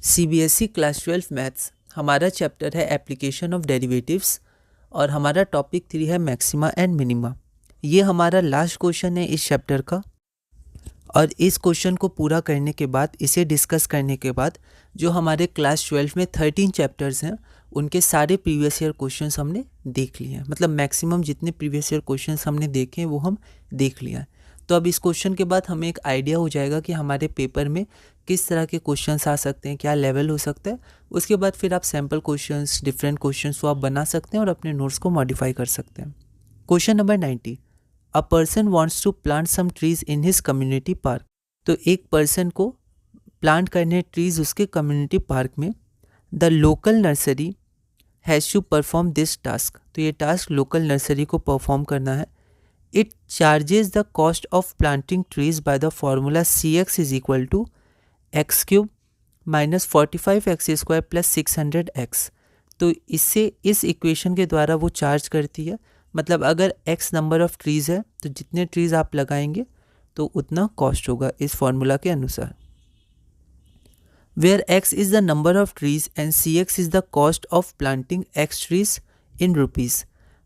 CBSE class 12 maths हमारा chapter है application of derivatives और हमारा टॉपिक 3 है मैक्सिमा एंड मिनिमा। ये हमारा लास्ट क्वेश्चन है इस चैप्टर का और इस क्वेश्चन को पूरा करने के बाद, इसे डिस्कस करने के बाद जो हमारे क्लास 12 में 13 चैप्टर्स हैं उनके सारे प्रीवियस ईयर क्वेश्चंस हमने देख लिए हैं। मतलब मैक्सिमम जितने प्रीवियस ईयर क्वेश्चंस हमने देखे हैं वो हम देख लिए हैं। तो अब इस क्वेश्चन के बाद हमें एक आइडिया हो जाएगा कि हमारे पेपर में किस तरह के क्वेश्चंस आ सकते हैं, क्या लेवल हो सकता है। उसके बाद फिर आप सैम्पल क्वेश्चंस, डिफरेंट क्वेश्चंस को आप बना सकते हैं और अपने नोट्स को मॉडिफाई कर सकते हैं। Question number 90, a person wants to plant some trees in his community park. तो एक पर्सन को प्लांट करने ट्रीज उसके कम्युनिटी पार्क में। The local nursery has to perform this task. तो ये टास्क लोकल नर्सरी को परफॉर्म करना है। It charges the cost of planting trees by the formula CX is equal to x³ minus 45x² plus 600x। तो इससे इस equation के द्वारा वो चार्ज करती है। मतलब अगर x नंबर ऑफ ट्रीज़ है तो जितने ट्रीज़ आप लगाएंगे तो उतना कॉस्ट होगा इस फॉर्मूला के अनुसार। Where x is the number of trees and CX is the cost of planting x trees in rupees,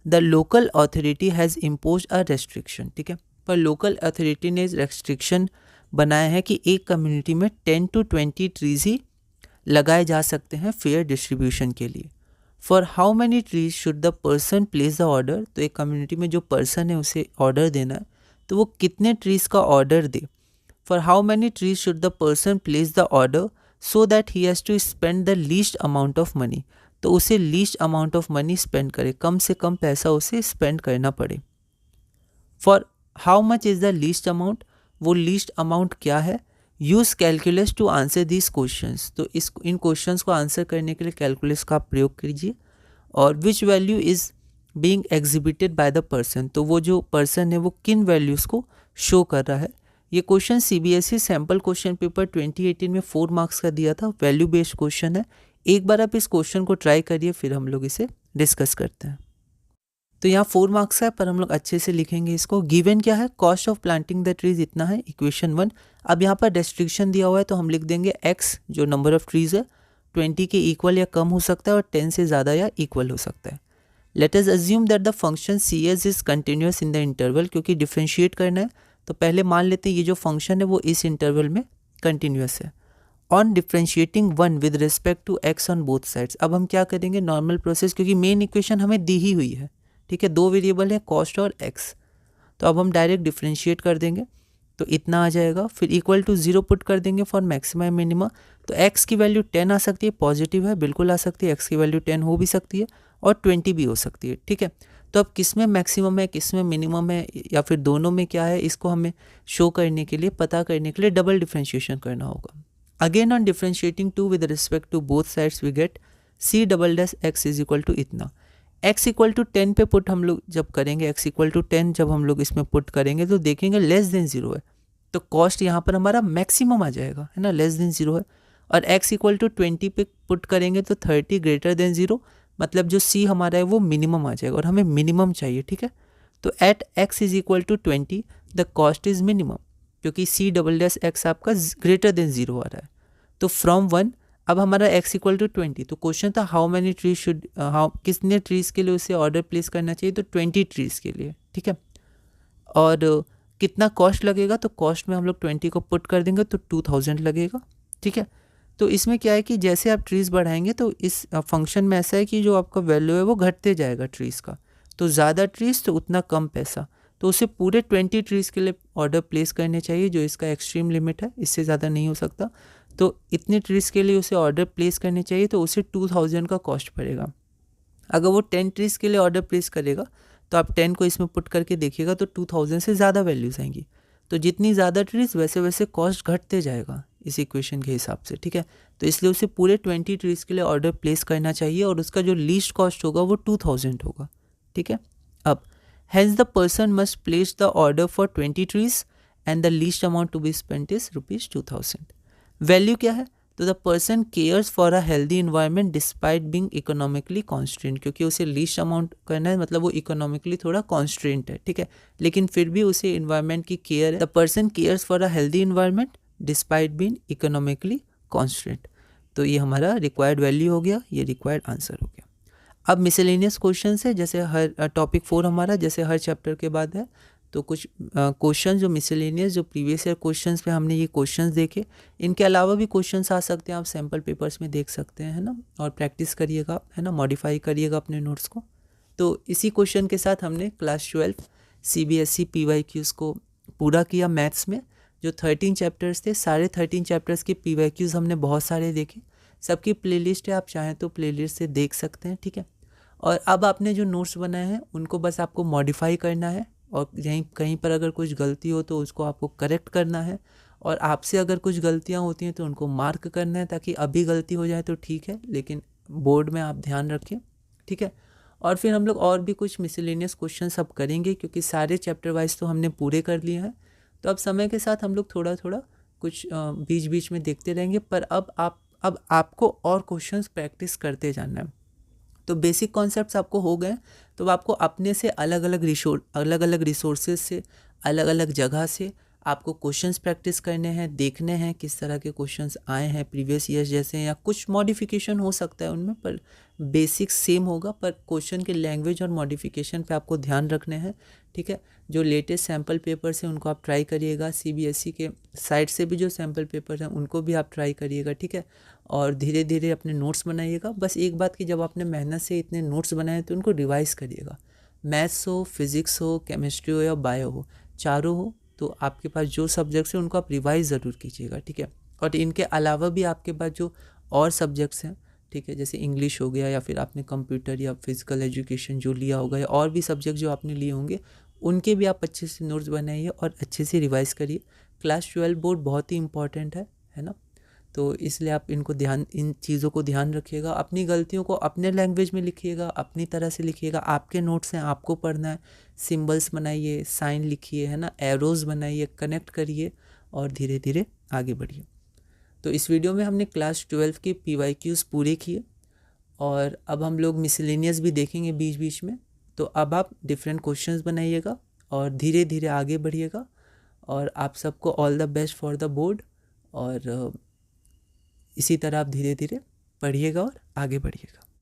the local authority has impose a restriction. ठीक है, पर लोकल अथॉरिटी ने रेस्ट्रिक्शन बनाया है कि एक कम्युनिटी में 10 to 20 ट्रीज ही लगाए जा सकते हैं फेयर डिस्ट्रीब्यूशन के लिए। For how many trees should the person place the order. तो एक कम्युनिटी में जो पर्सन है उसे ऑर्डर देना है, तो वो कितने ट्रीज का ऑर्डर दे। For how many trees should the person place the order so that he has to spend the least amount of money. तो उसे least amount of money spend करे, कम से कम पैसा उसे स्पेंड करना पड़े। For how much is the least amount, वो लीस्ट अमाउंट क्या है। Use calculus to answer this questions. तो इन क्वेश्चंस को आंसर करने के लिए कैलकुलस का प्रयोग कीजिए। और which value is being exhibited by the person. तो वो जो पर्सन है वो किन वैल्यूज़ को शो कर रहा है। ये question CBSE sample question paper 2018 में 4 मार्क्स का दिया था। वैल्यू बेस्ड क्वेश्चन है। एक बार आप इस क्वेश्चन को ट्राई करिए, फिर हम लोग इसे डिस्कस करते हैं। तो यहाँ 4 मार्क्स है पर हम लोग अच्छे से लिखेंगे इसको। गिवन क्या है, cost of planting the trees इतना है, इक्वेशन 1। अब यहाँ पर रेस्ट्रिक्शन दिया हुआ है तो हम लिख देंगे x जो नंबर ऑफ ट्रीज है 20 के इक्वल या कम हो सकता है और 10 से ज़्यादा या इक्वल हो सकता है। Let us assume that the function CS is continuous in the interval. क्योंकि डिफ्रेंशिएट करना है तो पहले मान लेते हैं ये जो फंक्शन है वो इस इंटरवल में कंटिन्यूस है। On differentiating 1 with respect to x on both sides. अब हम क्या करेंगे, नॉर्मल प्रोसेस, क्योंकि मेन इक्वेशन हमें दी ही हुई है। ठीक है, 2 वेरिएबल है कॉस्ट और x। तो अब हम डायरेक्ट डिफ्रेंशिएट कर देंगे तो इतना आ जाएगा। फिर इक्वल टू 0 पुट कर देंगे फॉर मैक्सिमम मिनिमा। तो x की वैल्यू 10 आ सकती है, पॉजिटिव है, बिल्कुल आ सकती है। x की वैल्यू 10 हो भी सकती है और 20 भी हो सकती है। ठीक है, तो अब किस में मैक्सिमम है, किस में मिनिमम है, या फिर दोनों में क्या है, इसको हमें शो करने के लिए, पता करने के लिए डबल डिफ्रेंशिएशन करना होगा। Again on differentiating 2 with respect to both sides we get C�XX is equal to इतना। x इक्वल टू 10 पे पुट हम लोग जब करेंगे, x इक्वल टू 10 जब हम लोग इसमें पुट करेंगे तो देखेंगे लेस देन 0 है। तो कॉस्ट यहाँ पर हमारा मैक्सिमम आ जाएगा, है ना, लेस देन 0 है। और x इक्वल टू 20 पे पुट करेंगे तो 30 ग्रेटर देन 0, मतलब जो C हमारा है वो मिनिमम आ जाएगा और हमें मिनिमम चाहिए। ठीक है, तो at x is equal to 20 the cost is minimum, क्योंकि C�XX आपका ग्रेटर देन 0 आ रहा है। तो फ्रॉम 1 अब हमारा x इक्वल टू 20। तो क्वेश्चन था हाउ मैनी ट्रीज शुड, कितने ट्रीज़ के लिए उसे ऑर्डर प्लेस करना चाहिए, तो 20 ट्रीज़ के लिए। ठीक है, और कितना कॉस्ट लगेगा, तो कॉस्ट में हम लोग 20 को पुट कर देंगे तो 2000 लगेगा। ठीक है, तो इसमें क्या है कि जैसे आप ट्रीज़ बढ़ाएंगे तो इस फंक्शन में ऐसा है कि जो आपका वैल्यू है वो घटते जाएगा ट्रीज़ का। तो ज़्यादा ट्रीज़ तो उतना कम पैसा, तो उसे पूरे 20 ट्रीज़ के लिए ऑर्डर प्लेस करने चाहिए, जो इसका एक्सट्रीम लिमिट है, इससे ज़्यादा नहीं हो सकता। तो इतने ट्रीज़ के लिए उसे ऑर्डर प्लेस करने चाहिए, तो उसे 2000 का कॉस्ट पड़ेगा। अगर वो 10 ट्रीज़ के लिए ऑर्डर प्लेस करेगा तो आप 10 को इसमें पुट करके देखिएगा तो 2000 से ज़्यादा वैल्यूज़ आएंगी। तो जितनी ज़्यादा ट्रीज़ वैसे वैसे कॉस्ट घटते जाएगा इस इक्वेशन के हिसाब से। ठीक है, तो इसलिए उसे पूरे 20 ट्रीज़ के लिए ऑर्डर प्लेस करना चाहिए और उसका जो लीस्ट कॉस्ट होगा वो 2000 होगा। ठीक है, अब has the person must place the order for 20 trees and the least amount to be spent is ₹2000। Value क्या है, तो the person cares for a healthy environment despite being economically constraint. क्योंकि उसे लीस्ट अमाउंट करना है, मतलब वो economically थोड़ा कॉन्स्ट्रेंट है। ठीक है, लेकिन फिर भी उसे इन्वायरमेंट की केयर है। The person cares for a healthy environment despite being economically constraint. तो ये हमारा रिक्वायर्ड वैल्यू हो गया, ये रिक्वायर्ड आंसर हो गया। अब मिसलेनियस क्वेश्चन है, जैसे हर टॉपिक 4 हमारा जैसे हर चैप्टर के बाद है, तो कुछ क्वेश्चन जो मिसलेनियस जो प्रीवियस ईयर क्वेश्चंस पे हमने ये क्वेश्चंस देखे, इनके अलावा भी क्वेश्चंस आ सकते हैं, आप सैम्पल पेपर्स में देख सकते हैं, है ना, और प्रैक्टिस करिएगा, है ना, मॉडिफाई करिएगा अपने नोट्स को। तो इसी क्वेश्चन के साथ हमने क्लास 12 CBSE PYQs को पूरा किया मैथ्स में। जो 13 चैप्टर्स थे, सारे 13 चैप्टर्स के PYQs हमने बहुत सारे देखे, सबकी प्लेलिस्ट है, आप चाहें तो प्लेलिस्ट से देख सकते हैं, ठीक है। और अब आपने जो नोट्स बनाए हैं उनको बस आपको मॉडिफाई करना है, और यहीं कहीं पर अगर कुछ गलती हो तो उसको आपको करेक्ट करना है, और आपसे अगर कुछ गलतियां होती हैं तो उनको मार्क करना है, ताकि अभी गलती हो जाए तो ठीक है, लेकिन बोर्ड में आप ध्यान रखें, ठीक है। और फिर हम लोग और भी कुछ मिसलेनियस क्वेश्चन सब करेंगे, क्योंकि सारे चैप्टर वाइज तो हमने पूरे कर लिए हैं। तो अब समय के साथ हम लोग थोड़ा थोड़ा कुछ बीच बीच में देखते रहेंगे, पर अब आपको और क्वेश्चंस प्रैक्टिस करते जाना है। तो बेसिक कॉन्सेप्ट्स आपको हो गए, तो आपको अपने से अलग अलग रिसोर्सेज से, अलग अलग जगह से आपको क्वेश्चंस प्रैक्टिस करने हैं, देखने हैं किस तरह के क्वेश्चंस आए हैं प्रीवियस ईयर्स जैसे, या कुछ मॉडिफिकेशन हो सकता है उनमें, पर बेसिक सेम होगा, पर क्वेश्चन के लैंग्वेज और मॉडिफिकेशन पे आपको ध्यान रखने हैं, ठीक है। जो लेटेस्ट सैम्पल पेपर्स हैं उनको आप ट्राई करिएगा, CBSE के साइट से भी जो सैम्पल पेपर हैं उनको भी आप ट्राई करिएगा, ठीक है। और धीरे धीरे अपने नोट्स बनाइएगा। बस एक बात की, जब आपने मेहनत से इतने नोट्स बनाए तो उनको रिवाइज करिएगा। मैथ्स हो, फिज़िक्स हो, केमिस्ट्री हो या बायो हो, चारों हो, तो आपके पास जो सब्जेक्ट्स हैं उनको आप रिवाइज ज़रूर कीजिएगा, ठीक है। और इनके अलावा भी आपके पास जो और सब्जेक्ट्स हैं, ठीक है, जैसे इंग्लिश हो गया, या फिर आपने कंप्यूटर या फिजिकल एजुकेशन जो लिया होगा, या और भी सब्जेक्ट जो आपने लिए होंगे, उनके भी आप अच्छे से नोट्स बनाइए और अच्छे से रिवाइज करिए। क्लास 12 बोर्ड बहुत ही इंपॉर्टेंट है ना, तो इसलिए आप इन चीज़ों को ध्यान रखिएगा। अपनी गलतियों को अपने लैंग्वेज में लिखिएगा, अपनी तरह से लिखिएगा, आपके नोट्स हैं, आपको पढ़ना है। सिंबल्स बनाइए, साइन लिखिए, है ना, एरोज़ बनाइए, कनेक्ट करिए और धीरे धीरे आगे बढ़िए। तो इस वीडियो में हमने क्लास 12 के PYQs पूरे किए, और अब हम लोग मिसलेनियस भी देखेंगे बीच बीच में। तो अब आप डिफरेंट क्वेश्चंस बनाइएगा और धीरे धीरे आगे बढ़िएगा, और आप सबको all the best for the board. और इसी तरह आप धीरे धीरे पढ़िएगा और आगे बढ़िएगा।